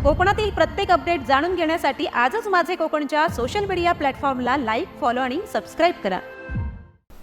कोकणातील प्रत्येक अपडेट जाणून घेण्यासाठी आजच माझे कोकणच्या सोशल मीडिया प्लॅटफॉर्मला लाईक, फॉलो आणि सबस्क्राईब करा।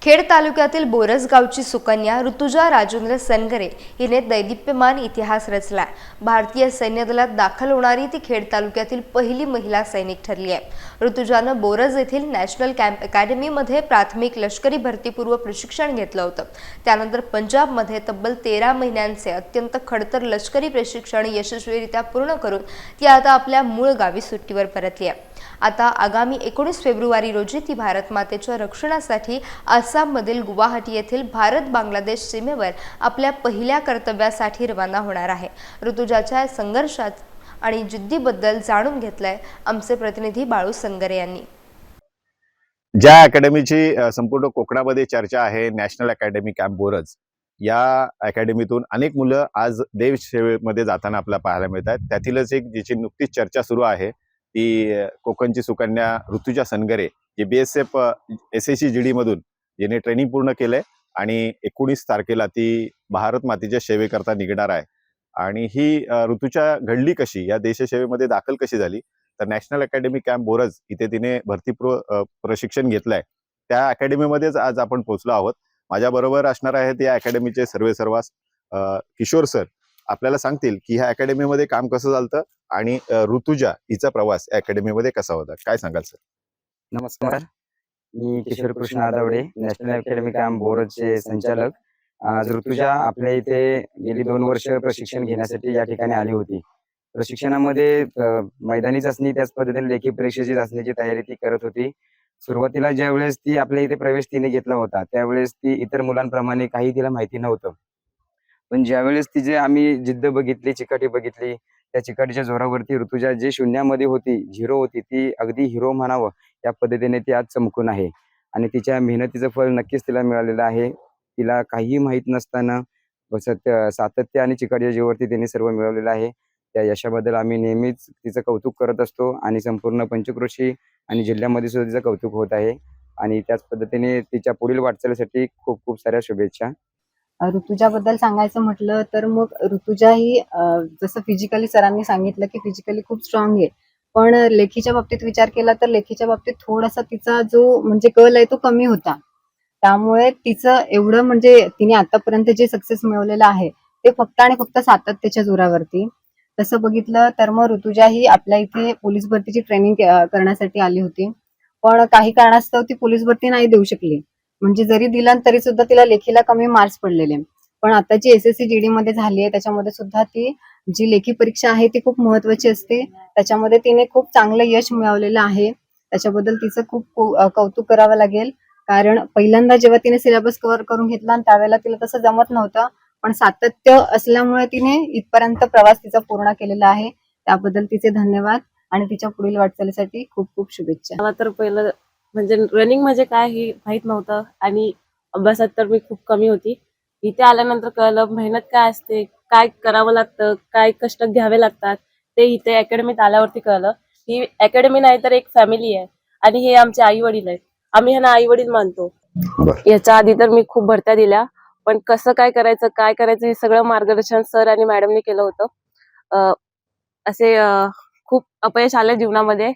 खेड तालुक्यातील बोरस गावची सुकन्या ऋतुजा राजेंद्र सनगरे हिने दैदिप्यमान इतिहास रचलाय। भारतीय सैन्य दलात दाखल होणारी ती खेड तालुक्यातील पहिली महिला सैनिक ठरली आहे। ऋतुजानं बोरस येथील नॅशनल कॅम्प अकॅडमीमध्ये प्राथमिक लष्करी भरतीपूर्व प्रशिक्षण घेतलं होतं। त्यानंतर पंजाबमध्ये तब्बल 13 महिन्यांचे अत्यंत खडतर लष्करी प्रशिक्षण यशस्वीरित्या पूर्ण करून ती आता आपल्या मूळ गावी सुट्टीवर परतली आहे। आता आगामी 19 फेब्रुवारी रोजी ती भारत मातेच्या रक्षणासाठी आसाममधील गुवाहाटी येथील भारत-बांगलादेश सीमेवर आपल्या पहिल्या कर्तव्यासाठी रवाना होणार आहे। ऋतुजाच्या संघर्षात आणि जिद्दीबद्दल जाणून घेतलंय आमचे प्रतिनिधी बाळू संगरे यांनी। ज्या अकॅडमीची संपूर्ण कोकणामध्ये चर्चा आहे, नॅशनल अकॅडमी कॅम्प बोरज, या अकॅडमीतून अनेक मुलं आज देश सेवेमध्ये जाताना आपल्याला पाहायला मिळतात। त्यातीलच एक जिची नुकतीच चर्चा सुरू आहे ती कोकणची सुकन्या ऋतुजा सनगरे, जी BSF SSC GD मधून जिने ट्रेनिंग पूर्ण केलंय आणि 19 तारखेला ती भारत मातेच्या सेवेकरता निघणार आहे। आणि ही ऋतुजा घडली कशी, या देशसेवेमध्ये दाखल कशी झाली, तर नॅशनल अकॅडमी कॅम्प बोरज इथे तिने भरतीपूर्व प्रशिक्षण घेतलंय। त्या अकॅडमीमध्येच आज आपण पोहोचलो आहोत। माझ्या बरोबर असणार आहेत या अकॅडमीचे सर्वेसर्वा किशोर सर। आपल्याला सांगतील की ह्या अकॅडमीमध्ये काम कसं झालं आणि ऋतुजा हिचा प्रवास अकॅडमीमध्ये कसा होता, काय सांगाल सर? नमस्कार, मी Kishor Krishna Aadavade, national academy camp बोरजचे संचालक। आज ऋतुजा आपल्या इथे गेली 2 वर्ष प्रशिक्षण घेण्यासाठी या ठिकाणी आली होती। प्रशिक्षणामध्ये मैदानी चाचणी, त्याच पद्धतीने लेखी परीक्षेची चाचणीची तयारी ती करत होती। सुरुवातीला ज्यावेळेस ती आपल्या इथे प्रवेश तिने घेतला होता त्यावेळेस ती इतर मुलांप्रमाणे काही तिला माहिती नव्हतं, पण ज्यावेळेस तिचे आम्ही जिद्द बघितली, चिकाटी बघितली, त्या चिकाटीच्या जोरावरती ऋतुजा जे शून्यामध्ये होती, झिरो होती, ती अगदी हिरो म्हणावं या पद्धतीने ती आज चमकून आहे। आणि तिच्या मेहनतीचं फळ नक्कीच तिला मिळालेलं आहे। तिला काहीही माहीत नसताना सातत्य आणि चिकाटीच्या जीवावरती तिने सर्व मिळवलेलं आहे। त्या यशाबद्दल आम्ही नेहमीच तिचं कौतुक करत असतो आणि संपूर्ण पंचक्रोशी आणि जिल्ह्यामध्ये सुद्धा तिचं कौतुक होत आहे। आणि त्याच पद्धतीने तिच्या पुढील वाटचालीसाठी खूप खूप साऱ्या शुभेच्छा। ऋतुजाबद्दल सांगायचं म्हटलं तर मग ऋतुजा ही जसं फिजिकली सरांनी सांगितलं की फिजिकली खूप स्ट्रॉंग आहे, पण लेखीच्या बाबतीत विचार केला तर लेखीच्या बाबतीत थोडासा तिचा जो म्हणजे कल आहे तो कमी होता। त्यामुळे तिचं एवढं म्हणजे तिने आतापर्यंत जे सक्सेस मिळवलेलं आहे ते फक्त आणि फक्त सातत्याच्या जोरावरती। तसं बघितलं तर मग ऋतुजा ही आपल्या इथे पोलीस भरतीची ट्रेनिंग करण्यासाठी आली होती, पण काही कारणास्तव ती पोलीस भरती नाही देऊ शकली। म्हणजे जरी दिला तरी सुद्धा तिला लेखीला कमी मार्क्स पडलेले। पण आता जी SSC GD मध्ये झाली आहे त्याच्यामध्ये सुद्धा ती जी लेखी परीक्षा आहे ती खूप महत्वाची असते, त्याच्यामध्ये तिने खूप चांगलं यश मिळवलेलं आहे। त्याच्याबद्दल तिचं खूप कौतुक करावं लागेल, कारण पहिल्यांदा जेव्हा तिने सिलेबस कव्हर करून घेतला आणि त्यावेळेला तिला तसं जमत नव्हतं, पण सातत्य असल्यामुळे तिने इथपर्यंत प्रवास तिचा पूर्ण केलेला आहे। त्याबद्दल तिचे धन्यवाद आणि तिच्या पुढील वाटचालीसाठी खूप खूप शुभेच्छा। मला तर पहिलं म्हणजे रनिंग म्हणजे काय हे माहित नव्हतं आणि अभ्यासात तर मी खूप कमी होती। इथे आल्यानंतर कळलं मेहनत काय असते, काय करावं लागतं, काय कष्ट घ्यावे लागतात, ते इथे अकॅडमीत आल्यावरती कळलं। ही अकॅडमी नाही तर एक फॅमिली आहे आणि हे आमचे आई वडील आहेत, आम्ही ह्यांना आई वडील मानतो। याच्या आधी तर मी खूप भरत्या दिल्या, पण कसं काय करायचं हे सगळं मार्गदर्शन सर आणि मॅडमनी केलं होतं। असे खूप अपयश आले जीवनामध्ये,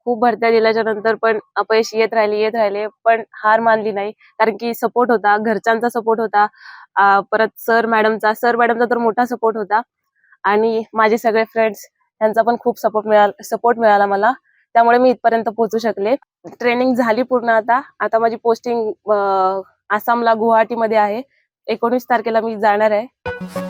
खूप भरत्या दिल्याच्या नंतर पण अपयश येत राहिले, पण हार मानली नाही, कारण की सपोर्ट होता, घरच्यांचा सपोर्ट होता, परत सर मॅडमचा तर मोठा सपोर्ट होता आणि माझे सगळे फ्रेंड्स यांचा पण खूप सपोर्ट मिळाला मला, त्यामुळे मी इथपर्यंत पोहोचू शकले। ट्रेनिंग झाली पूर्ण। आता माझी पोस्टिंग आसामला गुवाहाटीमध्ये आहे। 19 तारखेला मी जाणार आहे।